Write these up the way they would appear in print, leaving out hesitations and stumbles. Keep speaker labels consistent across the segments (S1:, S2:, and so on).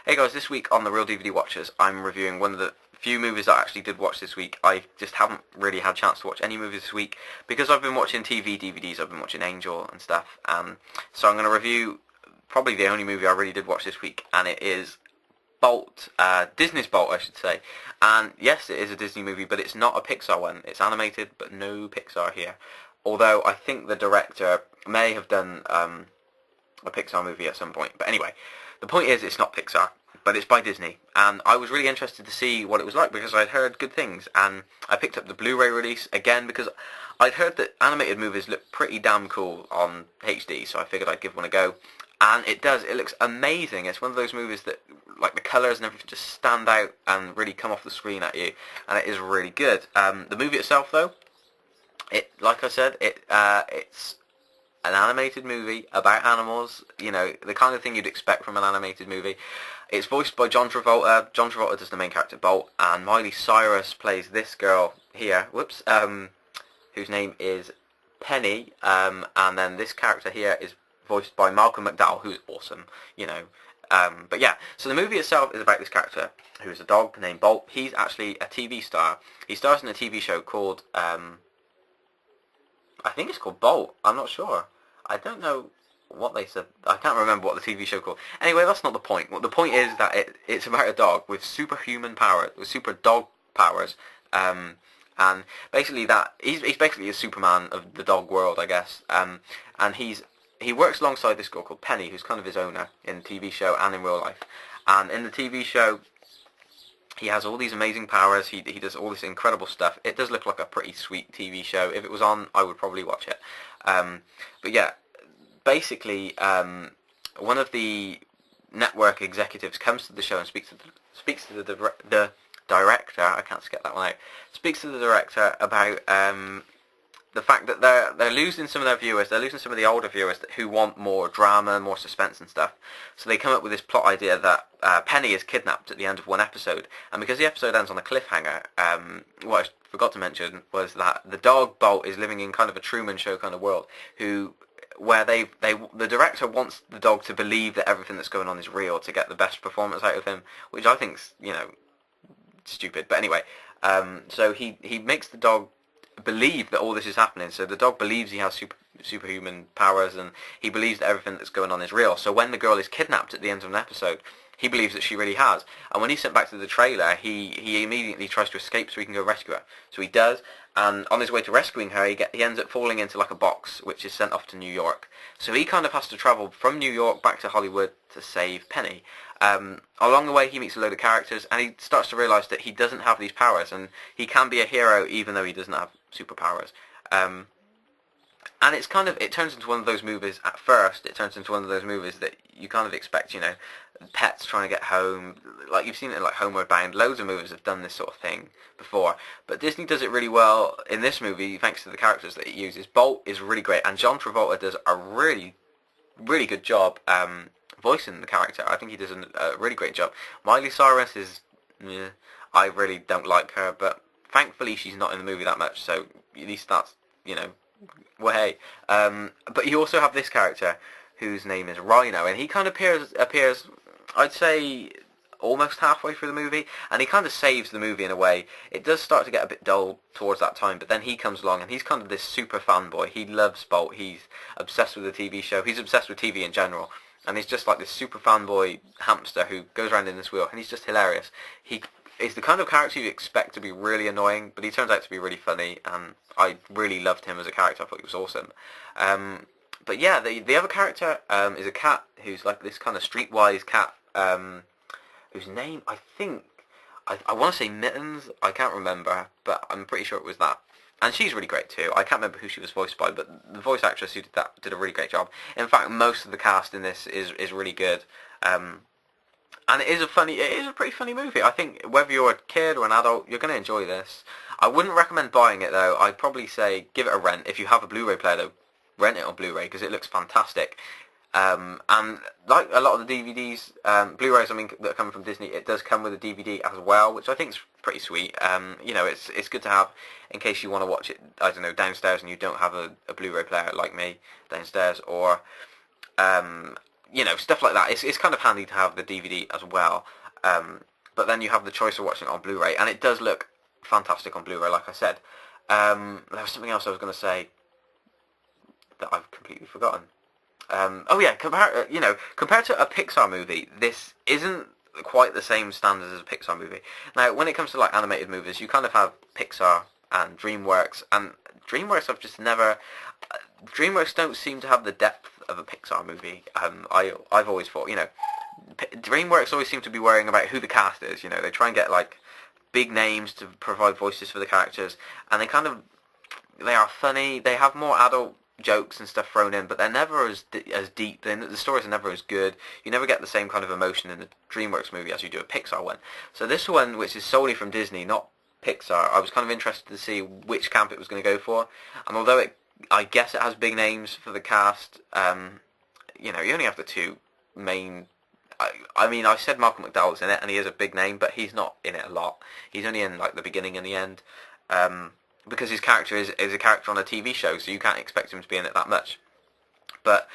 S1: Hey guys, this week on the Real DVD Watchers, I'm reviewing one of the few movies that I actually did watch this week. I just haven't really had a chance to watch any movies this week because I've been watching TV DVDs, I've been watching Angel and stuff. So I'm going to review probably the only movie I really did watch this week, and it is Bolt, Disney's Bolt I should say. And yes, it is a Disney movie, but it's not a Pixar one. It's animated, but no Pixar here. Although I think the director may have done a Pixar movie at some point. But anyway, the point is it's not Pixar, but it's by Disney. And I was really interested to see what it was like because I'd heard good things. And I picked up the Blu-ray release again because I'd heard that animated movies look pretty damn cool on HD, so I figured I'd give one a go. And it does. It looks amazing. It's one of those movies that, like, the colours and everything just stand out and really come off the screen at you. And it is really good. The movie itself, though, like I said, it's an animated movie about animals, you know, the kind of thing you'd expect from an animated movie. It's voiced by John Travolta. John Travolta does the main character Bolt, and Miley Cyrus plays this girl here, whose name is Penny, and then this character here is voiced by Malcolm McDowell, who's awesome, you know. But yeah, so the movie itself is about this character, who is a dog named Bolt. He's actually a TV star. He stars in a TV show called, I think it's called Bolt. I'm not sure. I don't know what they said. I can't remember what the TV show called. Anyway, that's not the point. Well, the point is that it's about a dog with superhuman power, with super dog powers. And basically that he's basically a Superman of the dog world, I guess. And he works alongside this girl called Penny, who's kind of his owner in the TV show and in real life. And in the TV show, he has all these amazing powers. He does all this incredible stuff. It does look like a pretty sweet TV show. If it was on, I would probably watch it. But yeah, basically, one of the network executives comes to the show and speaks to the director. I can't get that one out. Speaks to the director about the fact that they're losing some of their viewers. They're losing some of the older viewers who want more drama, more suspense and stuff. So they come up with this plot idea that Penny is kidnapped at the end of one episode, and because the episode ends on a cliffhanger, what I forgot to mention was that the dog Bolt is living in kind of a Truman Show kind of world, where the director wants the dog to believe that everything that's going on is real to get the best performance out of him, which I think's, you know, stupid. But anyway, so he makes the dog believe that all this is happening. So the dog believes he has superhuman powers, and he believes that everything that's going on is real. So when the girl is kidnapped at the end of an episode, he believes that she really has. And when he's sent back to the trailer, he immediately tries to escape so he can go rescue her. So he does, and on his way to rescuing her, he ends up falling into like a box, which is sent off to New York. So he kind of has to travel from New York back to Hollywood to save Penny. Along the way, he meets a load of characters, and he starts to realise that he doesn't have these powers, and he can be a hero even though he doesn't have superpowers. And it turns into one of those movies, at first, it turns into one of those movies that you kind of expect, you know, pets trying to get home, like you've seen it in like Homeward Bound. Loads of movies have done this sort of thing before, but Disney does it really well in this movie thanks to the characters that it uses. Bolt is really great, and John Travolta does a really, really good job voicing the character. I think he does a really great job. Miley Cyrus is, I really don't like her, but thankfully she's not in the movie that much, so at least that's, you know, well, hey. But you also have this character whose name is Rhino, and he kind of appears, I'd say, almost halfway through the movie, and he kind of saves the movie in a way. It does start to get a bit dull towards that time, but then he comes along, and he's kind of this super fanboy. He loves Bolt. He's obsessed with the TV show. He's obsessed with TV in general, and he's just like this super fanboy hamster who goes around in this wheel, and he's just hilarious. He is the kind of character you expect to be really annoying, but he turns out to be really funny, and I really loved him as a character. I thought he was awesome. But yeah, the other character is a cat who's like this kind of streetwise cat, whose name I think, I want to say Mittens, I can't remember, but I'm pretty sure it was that. And she's really great too. I can't remember who she was voiced by, but the voice actress who did a really great job. In fact, most of the cast in this is really good. And it is a pretty funny movie. I think whether you're a kid or an adult, you're going to enjoy this. I wouldn't recommend buying it though. I'd probably say give it a rent. If you have a Blu-ray player though, rent it on Blu-ray because it looks fantastic. And like a lot of the DVDs, Blu-rays, I mean, that come from Disney, it does come with a DVD as well, which I think is pretty sweet. You know, it's good to have in case you want to watch it, I don't know, downstairs and you don't have a Blu-ray player like me downstairs, or you know, stuff like that. It's kind of handy to have the DVD as well. But then you have the choice of watching it on Blu-ray, and it does look fantastic on Blu-ray, like I said. There was something else I was going to say that I've completely forgotten. Oh yeah, compared to a Pixar movie, this isn't quite the same standards as a Pixar movie. Now, when it comes to like animated movies, you kind of have Pixar and DreamWorks, and DreamWorks have just never... DreamWorks don't seem to have the depth of a Pixar movie. I've always thought, you know, DreamWorks always seem to be worrying about who the cast is. You know, they try and get like big names to provide voices for the characters, and they are funny. They have more adult jokes and stuff thrown in, but they're never as deep. The stories are never as good. You never get the same kind of emotion in a DreamWorks movie as you do a Pixar one. So this one, which is solely from Disney, not Pixar, I was kind of interested to see which camp it was going to go for. And although I guess it has big names for the cast, you know, you only have the two main... I mean, I said Malcolm McDowell's in it, and he is a big name, but he's not in it a lot. He's only in like the beginning and the end, because his character is a character on a TV show, so you can't expect him to be in it that much. But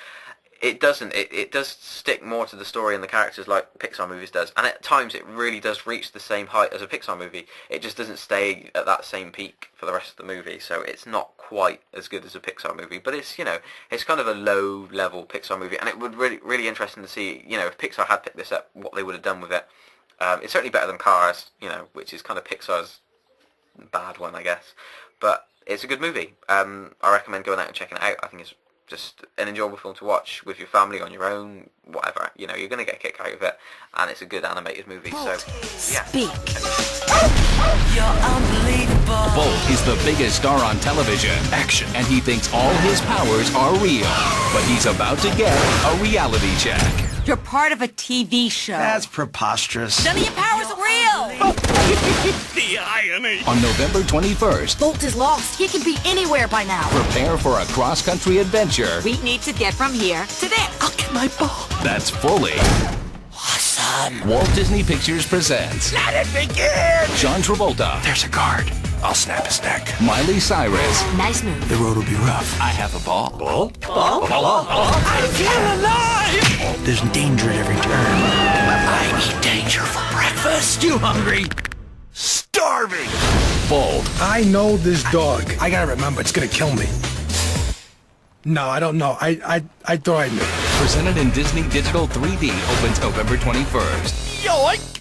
S1: it doesn't. It does stick more to the story and the characters like Pixar movies does, and at times it really does reach the same height as a Pixar movie. It just doesn't stay at that same peak for the rest of the movie, so it's not quite as good as a Pixar movie. But it's, you know, it's kind of a low level Pixar movie, and it would really interesting to see, you know, if Pixar had picked this up, what they would have done with it. It's certainly better than Cars, you know, which is kind of Pixar's bad one, I guess. But it's a good movie. I recommend going out and checking it out. I think it's just an enjoyable film to watch with your family, on your own, whatever. You know, you're going to get a kick out of it, and it's a good animated movie. So, yeah.
S2: Speak. You're unbelievable.
S3: Bolt is the biggest star on television. Action. And he thinks all his powers are real. But he's about to get a reality check.
S2: You're part of a TV show.
S4: That's preposterous.
S2: None of your powers are real.
S4: The irony.
S3: On November 21st,
S2: Bolt is lost. He can be anywhere by now.
S3: prepare for a cross-country adventure.
S2: We need to get from here to there.
S4: I'll get my ball.
S3: That's fully
S2: Awesome.
S3: Walt Disney Pictures presents
S4: Let it begin.
S3: John Travolta,
S4: There's a guard. I'll snap his neck.
S3: Miley Cyrus,
S2: Nice move.
S4: The road will be rough.
S3: I Have a Ball,
S4: Ball? I feel alive. There's danger at every turn. I eat danger for breakfast. You hungry? Starving.
S3: Bold,
S5: I know this dog. I gotta remember, it's gonna kill me. No, I don't know. I thought I knew.
S3: presented in Disney Digital 3D, opens November 21st.
S4: Yoink.